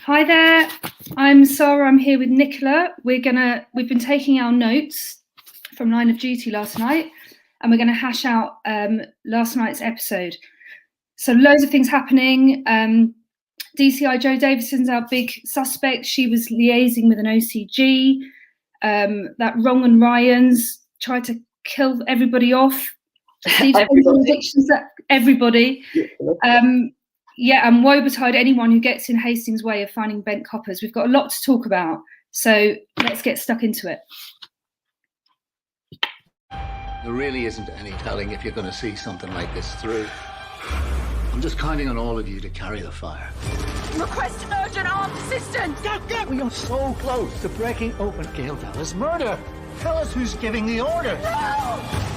Hi there, I'm Sara. I'm here with Nicola. We've been taking our notes from Line of Duty last night, and we're going to hash out last night's episode. So loads of things happening. DCI Jo Davidson's our big suspect. She was liaising with an OCG. That Wrong and Ryan's tried to kill everybody off. Everybody. And woe betide anyone who gets in Hastings' way of finding bent coppers. We've got a lot to talk about, so let's get stuck into it. There really isn't any telling if you're going to see something like this through. I'm just counting on all of you to carry the fire. Request urgent armed assistance! We are so close to breaking open Gail Della's murder. Tell us who's giving the order. No!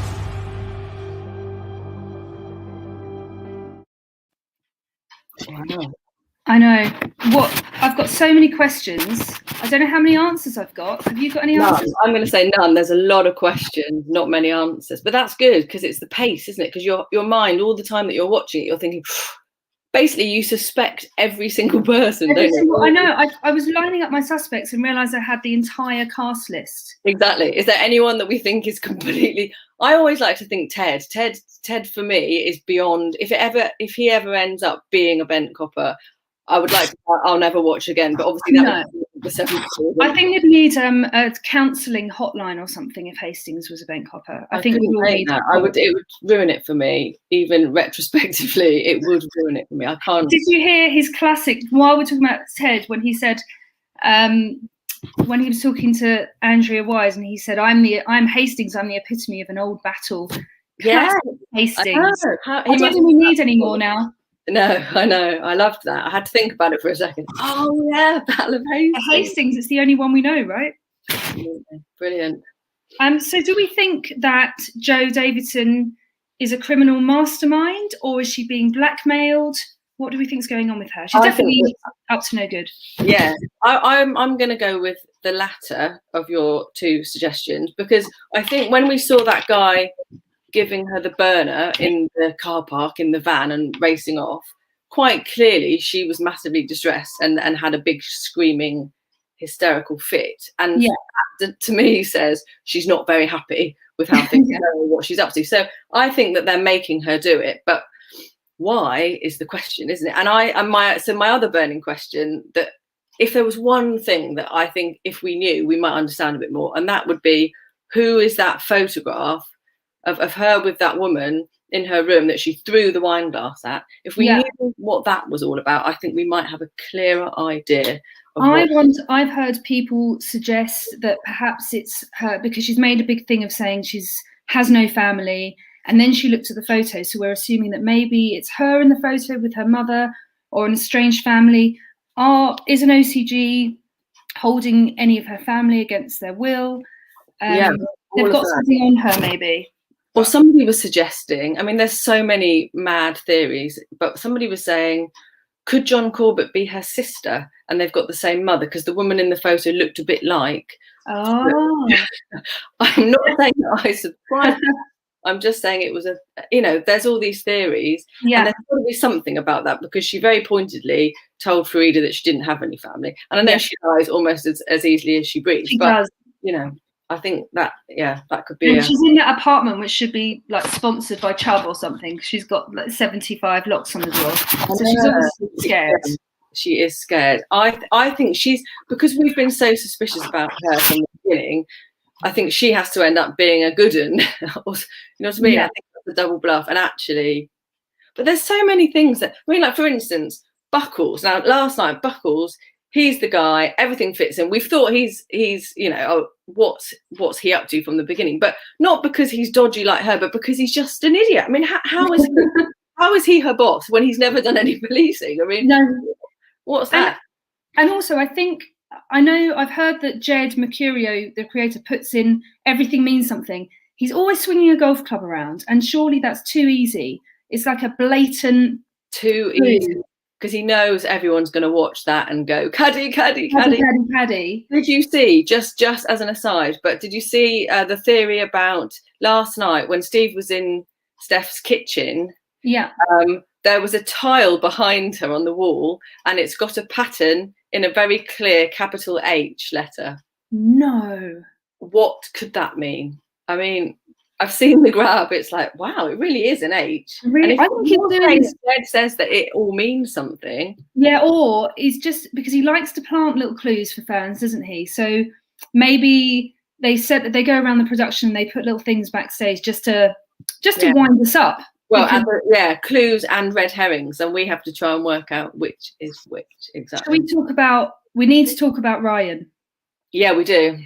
I know. I've got so many questions. I don't know how many answers I've got. Have you got any answers? I'm going to say none. There's a lot of questions, not many answers. But that's good because it's the pace, isn't it? Because your mind, all the time that you're watching it, you're thinking, basically, you suspect every single person, don't you? I know. I was lining up my suspects and realised I had the entire cast list. Exactly. Is there anyone that we think is completely... I always like to think Ted. Ted for me is beyond... If he ever ends up being a bent copper, I would like to... I'll never watch again. But obviously that would be the seventh. I think you'd need a counselling hotline or something if Hastings was a bent copper. I think we all need that. It would ruin it for me. Even retrospectively, it would ruin it for me. I can't... Did you hear his classic, while we're talking about Ted, when he said... when he was talking to Andrea Wise and he said, I'm Hastings, I'm the epitome of an old battle. Yeah, Hastings. I don't think we need any more now. No, I know. I loved that. I had to think about it for a second. Oh yeah, Battle of Hastings. Hastings, it's the only one we know, right? Brilliant. So do we think that Jo Davidson is a criminal mastermind, or is she being blackmailed? What do we think is going on with her? She's definitely up to no good. Yeah, I'm going to go with the latter of your two suggestions, because I think when we saw that guy giving her the burner in the car park in the van and racing off, quite clearly she was massively distressed and had a big screaming hysterical fit. And that, to me, says she's not very happy with how things are going, what she's up to. So I think that they're making her do it, but why is the question, isn't it? And my other burning question, that if there was one thing that I think if we knew, we might understand a bit more, and that would be, who is that photograph of her with that woman in her room that she threw the wine glass at? If we knew what that was all about, I think we might have a clearer idea. I've heard people suggest that perhaps it's her because she's made a big thing of saying has no family. And then she looked at the photo, so we're assuming that maybe it's her in the photo with her mother or an estranged family. Is an OCG holding any of her family against their will? They've got something on her, maybe. Or somebody was suggesting, I mean, there's so many mad theories, but somebody was saying, could John Corbett be her sister? And they've got the same mother, because the woman in the photo looked a bit like. Oh. I'm not saying that I subscribe. I'm just saying it was there's all these theories, and there's got to be something about that, because she very pointedly told Farida that she didn't have any family, and I know she dies almost as easily as she breathes. She does. I think that that could be. And she's in that apartment which should be like sponsored by Chubb or something. She's got like 75 locks on the door, so she's obviously scared. She is scared. I think she's, because we've been so suspicious about her from the beginning. I think she has to end up being a good one. You know what I mean? Yeah. I think that's a double bluff. And actually, but there's so many things that, I mean, like for instance, Buckells. Now, last night, Buckells, he's the guy, everything fits in. We've thought he's what's he up to from the beginning? But not because he's dodgy like her, but because he's just an idiot. I mean, how is he her boss when he's never done any policing? I mean, no. What's that? And also, I know I've heard that Jed Mercurio, the creator, puts in everything means something. He's always swinging a golf club around, and surely that's too easy. It's like a blatant too easy, because he knows everyone's going to watch that and go caddy. Did you see, just as an aside, but did you see the theory about last night when Steve was in Steph's kitchen? Yeah. There was a tile behind her on the wall, and it's got a pattern in a very clear capital H letter. No. What could that mean? I mean, I've seen the grab. It's like, wow, it really is an H. Really, and if I think it's doing this. Ed says that it all means something. Yeah, or he's just because he likes to plant little clues for fans, doesn't he? So maybe they said that they go around the production and they put little things backstage just to wind us up. Well, clues and red herrings, and we have to try and work out which is which exactly. We need to talk about Ryan. Yeah, we do.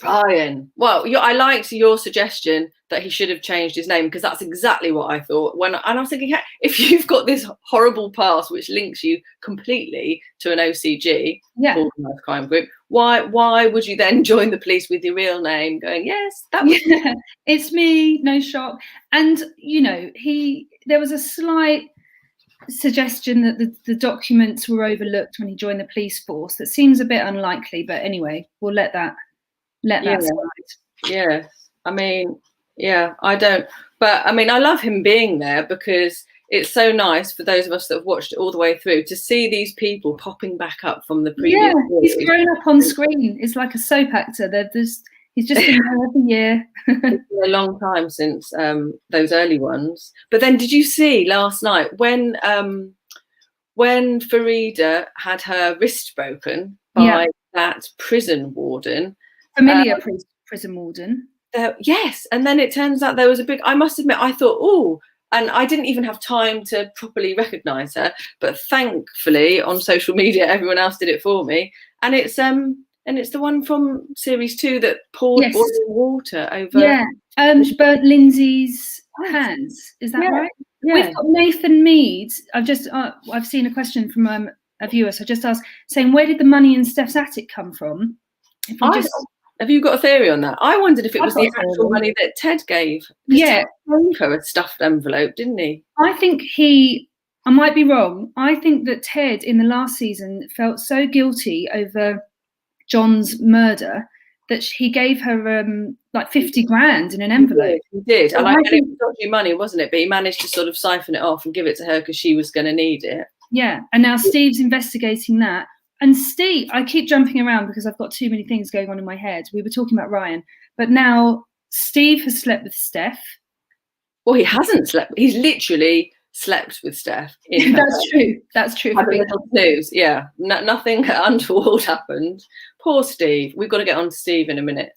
Ryan. Well, I liked your suggestion that he should have changed his name, because that's exactly what I thought. And I was thinking, if you've got this horrible past which links you completely to an OCG, organised crime group, why would you then join the police with your real name, going, yes, that was it's me, no shock. And there was a slight suggestion that the documents were overlooked when he joined the police force. That seems a bit unlikely, but anyway, we'll let that slide. Yeah, I mean, I don't, but I mean, I love him being there, because it's so nice for those of us that have watched it all the way through to see these people popping back up from the previous series. He's grown up on screen. It's like a soap actor. He's just been there every year. It's been a long time since those early ones. But then, did you see last night when Farida had her wrist broken by that prison warden? Familiar prison warden. Yes, and then it turns out there was a big. I must admit, I thought, and I didn't even have time to properly recognise her. But thankfully, on social media, everyone else did it for me, and it's the one from series 2 that poured boiling water over. Yeah, burnt Lindsay's hands. Is that right? Yeah. We've got Nathan Mead. I've seen a question from a viewer. So I just asked, saying, where did the money in Steph's attic come from? Have you got a theory on that? I wondered if it was the actual money that Ted gave. Yeah. Ted gave her a stuffed envelope, didn't he? I think I might be wrong. I think that Ted in the last season felt so guilty over John's murder that he gave her like 50 grand in an envelope. He did. And it was dodgy money, wasn't it? But he managed to sort of siphon it off and give it to her because she was going to need it. Yeah. And now Steve's investigating that. And Steve, I keep jumping around because I've got too many things going on in my head. We were talking about Ryan, but now Steve has slept with Steph. Well, he hasn't slept. He's literally slept with Steph. That's true. That's true. Had a little snooze. Yeah. Nothing untoward happened. Poor Steve. We've got to get on to Steve in a minute.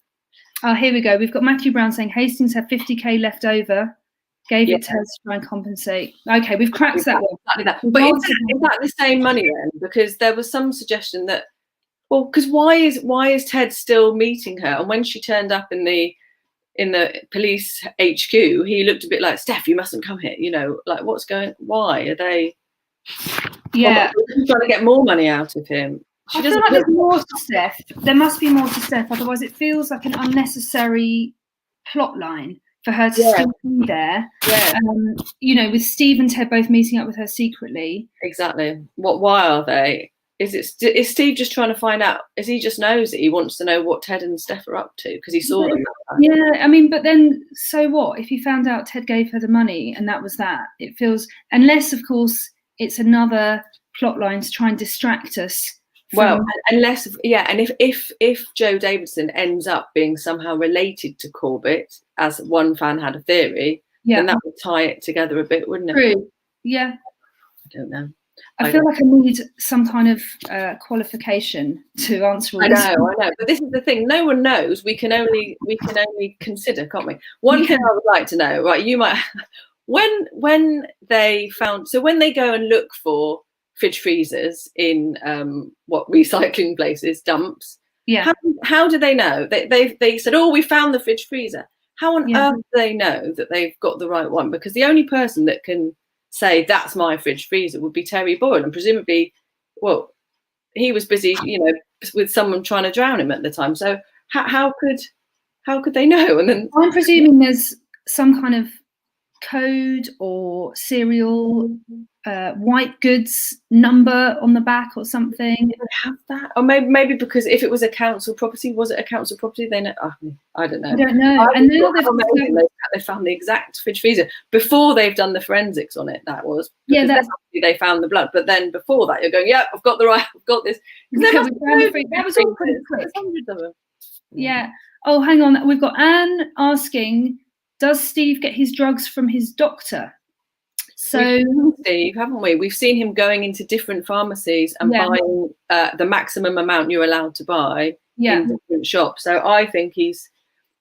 Oh, here we go. We've got Matthew Brown saying Hastings had 50k left over. Gave it to her to try and compensate. Okay, we've cracked that one. Exactly that. But is that the same money then? Because there was some suggestion that, well, because why is Ted still meeting her? And when she turned up in the police HQ, he looked a bit like, Steph, you mustn't come here. Like why are they? Yeah, trying to get more money out of him. I feel like there's more to Steph. There must be more to Steph. Otherwise, it feels like an unnecessary plot line for her to still be there. Yeah. With Steve and Ted both meeting up with her secretly. Exactly. Why are they? Is Steve just trying to find out? Is he just knows that he wants to know what Ted and Steph are up to because he saw them? Yeah, I mean, but then so what? If he found out Ted gave her the money and that was that, it feels, unless of course it's another plot line to try and distract us. Well, unless, and if Jo Davidson ends up being somehow related to Corbett, as one fan had a theory, then that would tie it together a bit, wouldn't it? True. Yeah. I don't know. I feel like I need some kind of qualification to answer all this. I know. But this is the thing. No one knows. We can only consider, can't we? One thing I would like to know, right? You might, when they go and look for fridge freezers in recycling places, dumps. Yeah. How do they know? They said, we found the fridge freezer. How on earth do they know that they've got the right one? Because the only person that can say that's my fridge freezer would be Terry Boyle, and presumably, he was busy, with someone trying to drown him at the time. So how could they know? And then I'm presuming there's some kind of code or serial white goods number on the back or something. Did they have that? Or maybe because if it was a council property, was it a council property? They know. I don't know. I don't know. And now they found the exact fridge freezer before they've done the forensics on it. That was they found the blood. But then before that, you're going, yeah, I've got this. That was all pretty quick. Hundreds of them. Yeah. Oh, hang on. We've got Anne asking, does Steve get his drugs from his doctor? So, Steve, haven't we? We've seen him going into different pharmacies and buying the maximum amount you're allowed to buy in different shops. So I think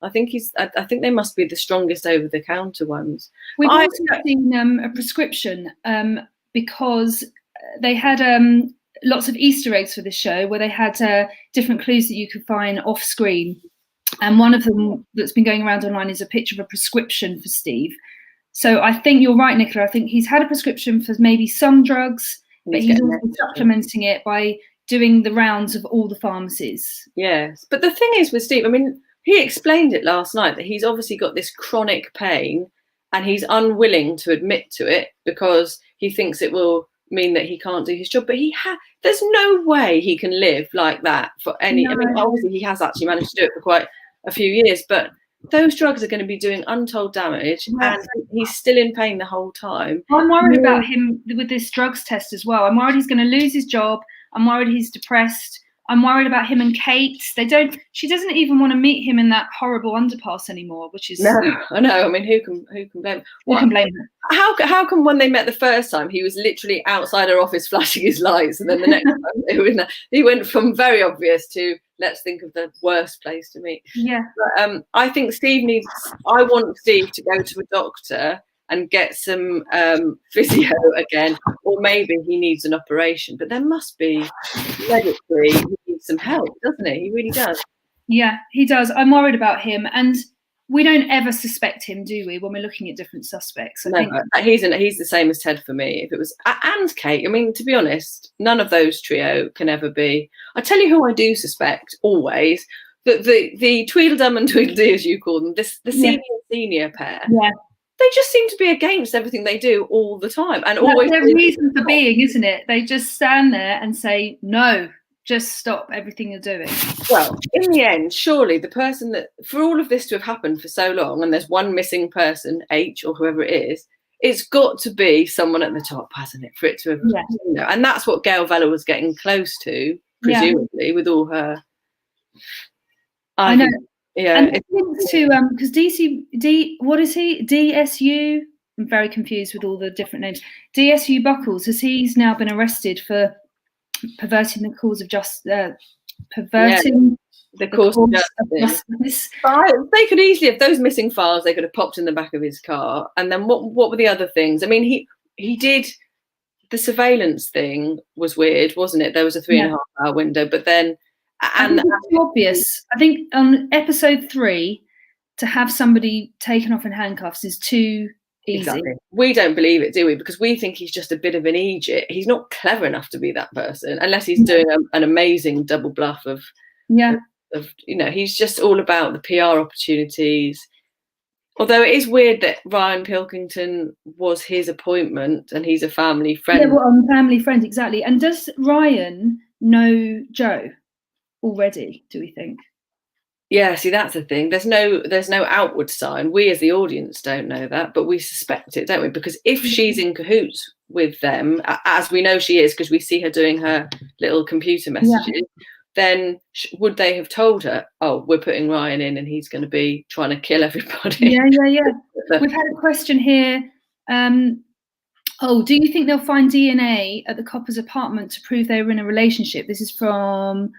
they must be the strongest over-the-counter ones. We've also seen a prescription because they had lots of Easter eggs for the show where they had different clues that you could find off screen. And one of them that's been going around online is a picture of a prescription for Steve. So I think you're right, Nicola. I think he's had a prescription for maybe some drugs, but he's also supplementing it by doing the rounds of all the pharmacies. Yes. But the thing is with Steve, I mean, he explained it last night that he's obviously got this chronic pain and he's unwilling to admit to it because he thinks it will mean that he can't do his job. But there's no way he can live like that for any. I mean, obviously he has actually managed to do it for quite a few years, but those drugs are going to be doing untold damage and he's still in pain the whole time. I'm worried about him with this drugs test as well. I'm worried he's going to lose his job. I'm worried he's depressed. I'm worried about him and Kate. She doesn't even want to meet him in that horrible underpass anymore, which is... No, I know. I mean, who can blame her? Who can blame her? How come when they met the first time, he was literally outside her office flashing his lights, and then the next time he went from very obvious to let's think of the worst place to meet. Yeah. But, I think I want Steve to go to a doctor and get some physio again, or maybe he needs an operation. But there must be medically, he needs some help, doesn't he? He really does. Yeah, he does. I'm worried about him, and we don't ever suspect him, do we, when we're looking at different suspects? I think he's the same as Ted for me. If it was and Kate, I mean, to be honest, none of those trio can ever be. I tell you who I do suspect always. The Tweedledum and Tweedledee, as you call them, the senior pair. Yeah. They just seem to be against everything they do all the time, and always their reason for being, isn't it? They just stand there and say, "No, just stop everything you're doing." Well, in the end, surely the person that, for all of this to have happened for so long, and there's one missing person, H or whoever it is, it's got to be someone at the top, hasn't it? For it to have, and that's what Gail Vella was getting close to, presumably, with all her. I know. Yeah, and it links to because what is he? DSU. I'm very confused with all the different names. DSU Buckells, as he's now been arrested for perverting the cause of the cause of justice. They could easily have those missing files. They could have popped in the back of his car. And then what were the other things? I mean, he did the surveillance thing was weird, wasn't it? There was a 3.5 hour window, but then. And it's too obvious. I think on episode 3, to have somebody taken off in handcuffs is too easy. Exactly. We don't believe it, do we? Because we think he's just a bit of an idiot. He's not clever enough to be that person, unless he's doing an amazing double bluff of he's just all about the PR opportunities. Although it is weird that Ryan Pilkington was his appointment and he's a family friend. Yeah, well, family friend, exactly. And does Ryan know Jo already, do we think? Yeah, see, that's the thing. There's no outward sign. We as the audience don't know that, but we suspect it, don't we? Because if she's in cahoots with them, as we know she is, because we see her doing her little computer messages, then would they have told her, oh, we're putting Ryan in and he's going to be trying to kill everybody? Yeah. We've had a question here. Do you think they'll find DNA at the couple's apartment to prove they were in a relationship? This is from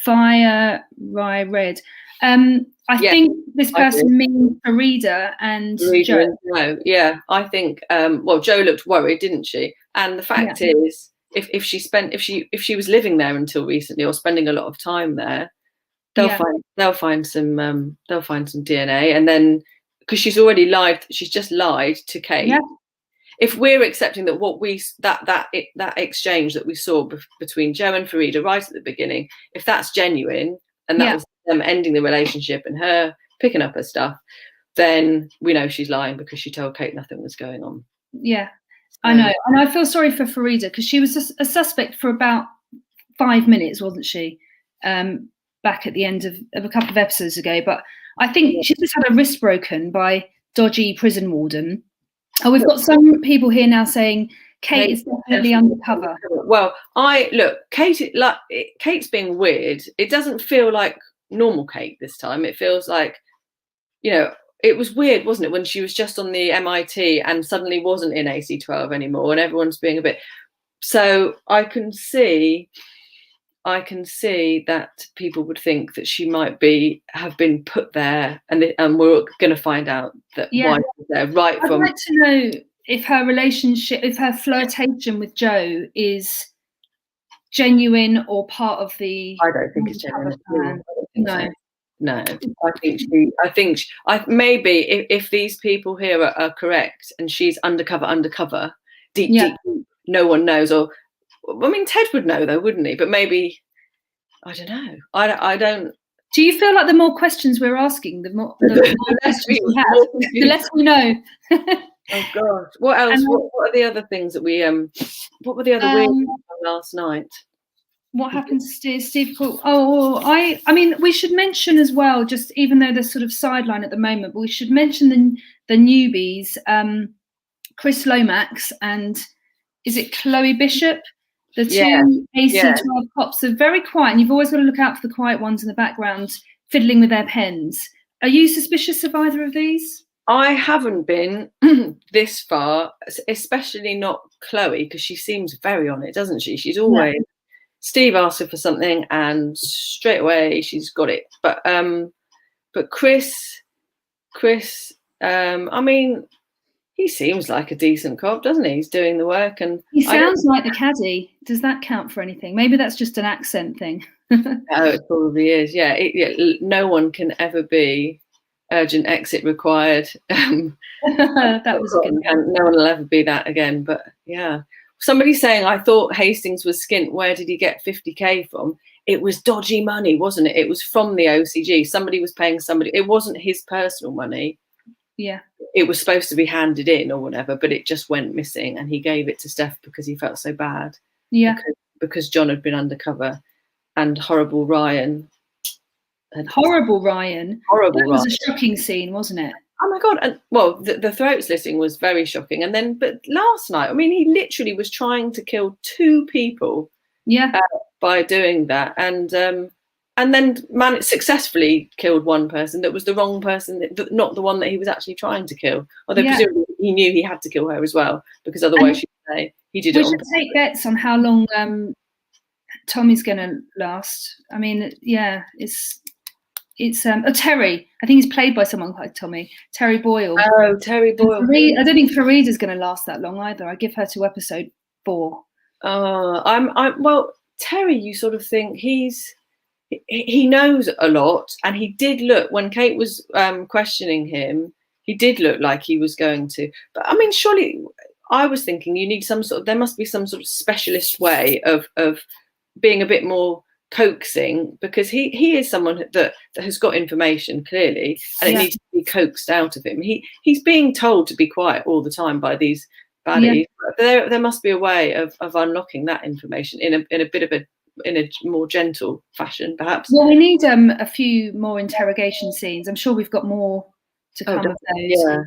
Fire Rye Red. I think this person means Farida and Jo. No, yeah, I think. Jo looked worried, didn't she? And the fact is, if she was living there until recently or spending a lot of time there, they'll find some DNA, and then because she's already lied, she's just lied to Kate. Yeah. If we're accepting that that exchange that we saw between Jo and Farida right at the beginning, if that's genuine and that was them ending the relationship and her picking up her stuff, then we know she's lying because she told Kate nothing was going on. Yeah. I know, and I feel sorry for Farida because she was a suspect for about 5 minutes, wasn't she? Back at the end of a couple of episodes ago, but I think she just had her wrist broken by dodgy prison warden. Oh, we've got some people here now saying Kate is definitely undercover. Well, Kate's being weird. It doesn't feel like normal Kate this time. It feels like, it was weird, wasn't it, when she was just on the MIT and suddenly wasn't in AC12 anymore, and everyone's being a bit. So I can see that people would think that she might have been put there, and we're going to find out that why she's there. Right? I'd like to know if her flirtation with Jo is genuine or part of the. I don't think it's genuine. No, maybe if these people here are correct and she's undercover, deep, no one knows. Or, I mean, Ted would know though, wouldn't he? But maybe, I don't know. I don't. Do you feel like the more questions we're asking, the more questions we have, the less we know? Oh God! What else? What are the other things that we What were the other weird things last night? What happened to Steve Cook? I mean, we should mention as well, just even though they're sort of sideline at the moment, but we should mention the newbies, Chris Lomax and is it Chloe Bishop? The two AC12 cops are very quiet, and you've always got to look out for the quiet ones in the background, fiddling with their pens. Are you suspicious of either of these? I haven't been this far, especially not Chloe, because she seems very on it, doesn't she? She's always... Yeah. Steve asked her for something and straight away she's got it. But Chris, I mean, he seems like a decent cop, doesn't he? He's doing the work, and he sounds like the caddy. Does that count for anything? Maybe that's just an accent thing. Oh, it probably is. Yeah, no one can ever be urgent exit required. That was a good one. No one will ever be that again. But yeah. Somebody's saying, I thought Hastings was skint. Where did he get 50k from? It was dodgy money, wasn't it? It was from the OCG. Somebody was paying somebody. It wasn't his personal money. Yeah. It was supposed to be handed in or whatever, but it just went missing, and he gave it to Steph because he felt so bad. Yeah. Because John had been undercover, and horrible Ryan. Horrible Ryan. That was a shocking scene, wasn't it? Oh my God. And well, the throat slitting was very shocking. And then, but last night, I mean, he literally was trying to kill 2 people by doing that. And then successfully killed one person that was the wrong person, not the one that he was actually trying to kill. Although presumably he knew he had to kill her as well, because otherwise she'd say he did it. We should take bets on how long Tommy's going to last. I mean, it's Terry. I think he's played by someone like Tommy. Terry Boyle. Oh, Terry Boyle. I don't think Farida's going to last that long either. I give her to episode 4. Well, Terry, you sort of think he knows a lot, and he did look, when Kate was questioning him, he did look like he was going to. But I mean, surely I was thinking there must be some sort of specialist way of being a bit more coaxing, because he is someone that has got information clearly, and it needs to be coaxed out of him. He's being told to be quiet all the time by these baddies. There must be a way of unlocking that information in a more gentle fashion, perhaps. Well, we need a few more interrogation scenes. I'm sure we've got more to come of those. Yeah.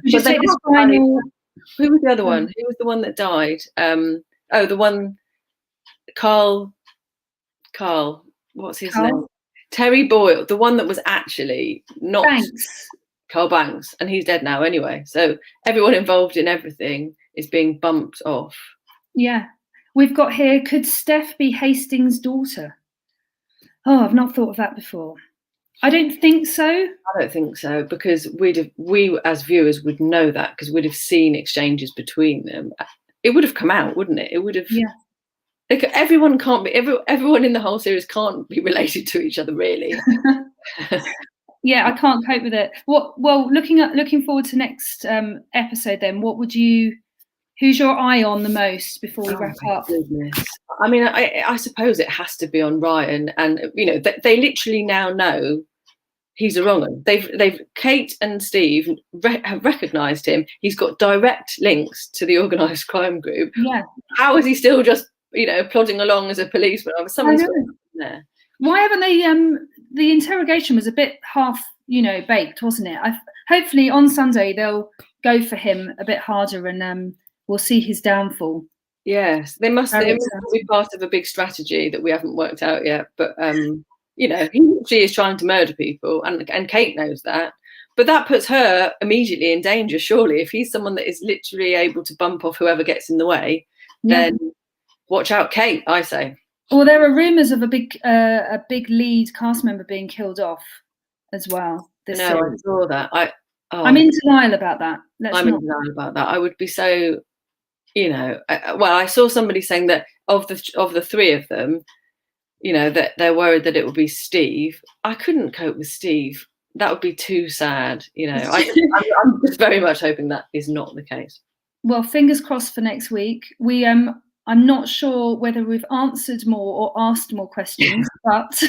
Who was the other one? Who was the one that died? The one Carl. What's his name? Terry Boyle, the one that was actually not Carl Banks, and he's dead now anyway. So everyone involved in everything is being bumped off. Yeah. We've got here, could Steph be Hastings' daughter? Oh, I've not thought of that before. I don't think so. I don't think so, because we as viewers would know that, because we'd have seen exchanges between them. It would have come out, wouldn't it? It would have. Yeah. Like, everyone in the whole series can't be related to each other, really. Yeah, I can't cope with it. Well, looking forward to next episode then, who's your eye on the most before we wrap up? Goodness. I mean, I suppose it has to be on Ryan, and they literally now know he's a wrong one. They've Kate and Steve have recognised him. He's got direct links to the organised crime group. Yeah. How is he still just, plodding along as a policeman? Someone's there. Why haven't they? The interrogation was a bit half, baked, wasn't it? Hopefully on Sunday they'll go for him a bit harder, and we'll see his downfall. Yes, they must be part of a big strategy that we haven't worked out yet. But he is trying to murder people, and Kate knows that. But that puts her immediately in danger, surely. If he's someone that is literally able to bump off whoever gets in the way, then watch out, Kate, I say. Well, there are rumours of a big lead cast member being killed off as well. I saw that. I'm in denial about that. In denial about that. I would be so, I saw somebody saying that of the three of them, that they're worried that it would be Steve. I couldn't cope with Steve. That would be too sad. I'm just very much hoping that is not the case. Well, fingers crossed for next week. I'm not sure whether we've answered more or asked more questions, but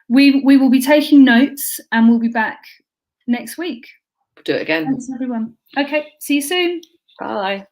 we will be taking notes, and we'll be back next week. Do it again. Thanks, everyone. Okay, see you soon. Bye.